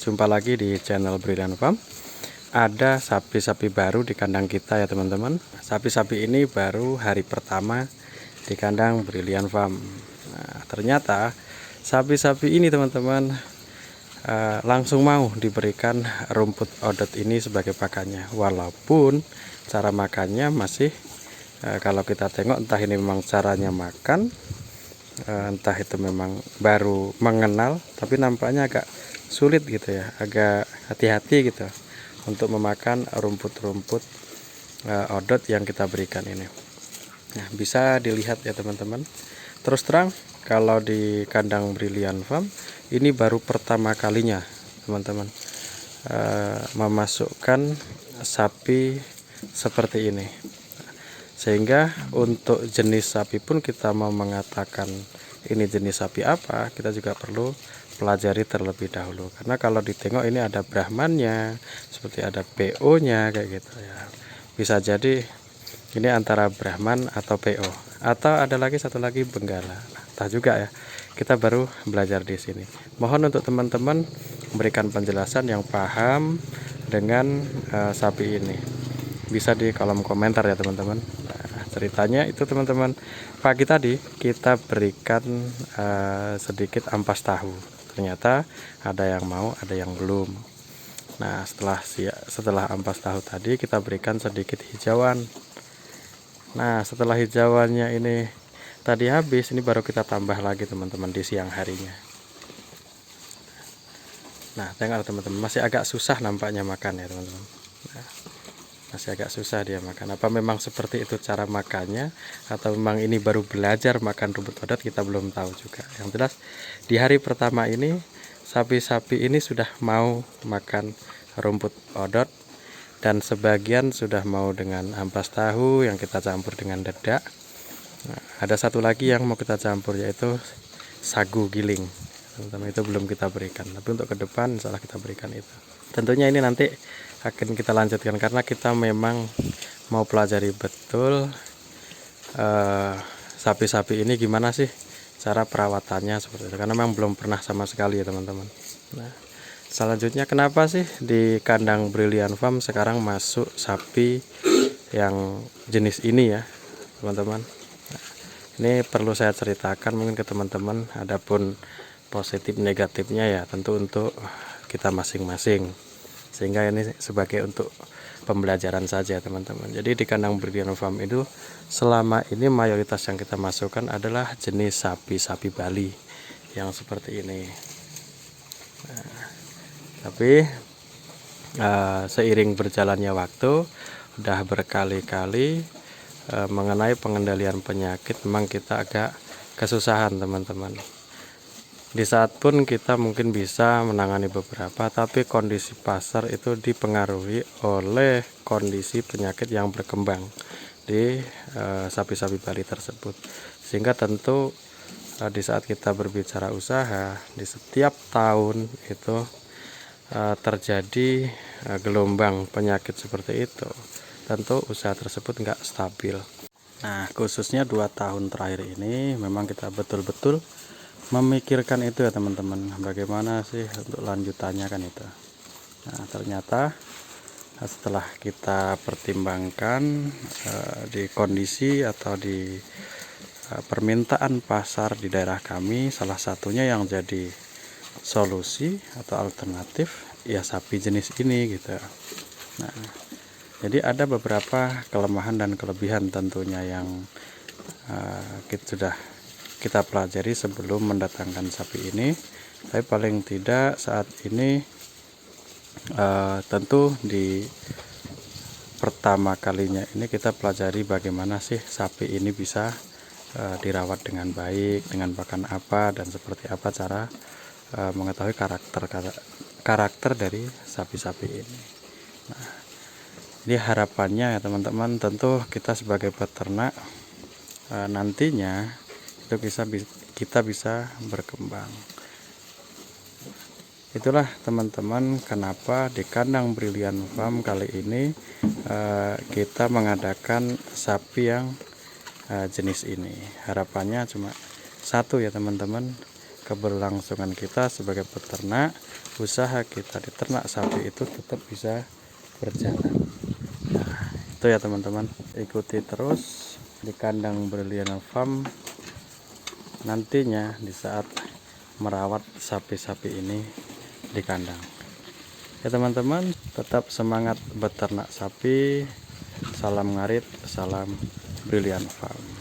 Jumpa lagi di channel Brilliant Farm. Ada sapi-sapi baru di kandang kita ya teman-teman. Sapi-sapi ini baru hari pertama di kandang Brilliant Farm. Nah, ternyata sapi-sapi ini teman-teman langsung mau diberikan rumput odot ini sebagai pakannya. Walaupun cara makannya masih kalau kita tengok entah ini memang caranya makan, entah itu memang baru mengenal, tapi nampaknya agak sulit gitu ya, agak hati-hati gitu untuk memakan rumput-rumput odot yang kita berikan ini. Nah, bisa dilihat ya teman-teman. Terus terang kalau di kandang Brilliant Farm ini baru pertama kalinya teman-teman memasukkan sapi seperti ini. Sehingga untuk jenis sapi pun kita mau mengatakan ini jenis sapi apa, kita juga perlu pelajari terlebih dahulu. Karena kalau ditengok ini ada Brahmannya, seperti ada PO-nya kayak gitu ya. Bisa jadi ini antara Brahman atau PO, atau ada lagi satu lagi Benggala. Nah, entah juga ya. Kita baru belajar di sini. Mohon untuk teman-teman memberikan penjelasan yang paham dengan sapi ini. Bisa di kolom komentar ya teman-teman. Nah, ceritanya itu teman-teman, pagi tadi kita berikan sedikit ampas tahu. Ternyata ada yang mau, ada yang belum. Nah, setelah ampas tahu tadi kita berikan sedikit hijauan. Nah, setelah hijauannya ini tadi habis, ini baru kita tambah lagi teman-teman di siang harinya. Nah, tengok teman-teman, masih agak susah nampaknya makan ya teman-teman. Nah, masih agak susah dia makan. Apa memang seperti itu cara makannya, atau memang ini baru belajar makan rumput odot, kita belum tahu juga. Yang jelas di hari pertama ini sapi-sapi ini sudah mau makan rumput odot, dan sebagian sudah mau dengan ampas tahu yang kita campur dengan dedak. Nah, ada satu lagi yang mau kita campur, yaitu sagu giling teman-teman. Itu belum kita berikan, tapi untuk ke depan insyaallah kita berikan itu. Tentunya ini nanti akan kita lanjutkan karena kita memang mau pelajari betul sapi-sapi ini gimana sih cara perawatannya seperti itu, karena memang belum pernah sama sekali ya teman-teman. Nah, selanjutnya kenapa sih di kandang Brilliant Farm sekarang masuk sapi yang jenis ini ya teman-teman. Nah, ini perlu saya ceritakan mungkin ke teman-teman, adapun positif negatifnya ya tentu untuk kita masing-masing, sehingga ini sebagai untuk pembelajaran saja teman-teman. Jadi di kandang Brilliant Farm itu selama ini mayoritas yang kita masukkan adalah jenis sapi-sapi Bali yang seperti ini. Nah, tapi seiring berjalannya waktu, udah berkali-kali mengenai pengendalian penyakit, memang kita agak kesusahan teman-teman. Di saat pun kita mungkin bisa menangani beberapa, tapi kondisi pasar itu dipengaruhi oleh kondisi penyakit yang berkembang di sapi-sapi Bali tersebut. Sehingga tentu di saat kita berbicara usaha, di setiap tahun itu terjadi gelombang penyakit seperti itu, tentu usaha tersebut nggak stabil. Nah, khususnya 2 tahun terakhir ini memang kita betul-betul memikirkan itu ya teman-teman, bagaimana sih untuk lanjutannya kan itu. Nah, ternyata setelah kita pertimbangkan di kondisi atau di permintaan pasar di daerah kami, salah satunya yang jadi solusi atau alternatif ya sapi jenis ini gitu. Nah, jadi ada beberapa kelemahan dan kelebihan tentunya yang sudah kita pelajari sebelum mendatangkan sapi ini. Tapi paling tidak saat ini tentu di pertama kalinya ini kita pelajari bagaimana sih sapi ini bisa dirawat dengan baik, dengan pakan apa dan seperti apa cara mengetahui karakter dari sapi-sapi ini. Nah, ini harapannya ya teman-teman, tentu kita sebagai peternak nantinya itu kita bisa berkembang. Itulah teman-teman kenapa di kandang Brilliant Farm kali ini kita mengadakan sapi yang jenis ini. Harapannya cuma satu ya teman-teman, keberlangsungan kita sebagai peternak, usaha kita di ternak sapi itu tetap bisa berjalan. Nah, itu ya teman-teman, ikuti terus di kandang Brilliant Farm nantinya di saat merawat sapi-sapi ini di kandang. Ya teman-teman, tetap semangat beternak sapi. Salam ngarit, salam Brilliant Farm.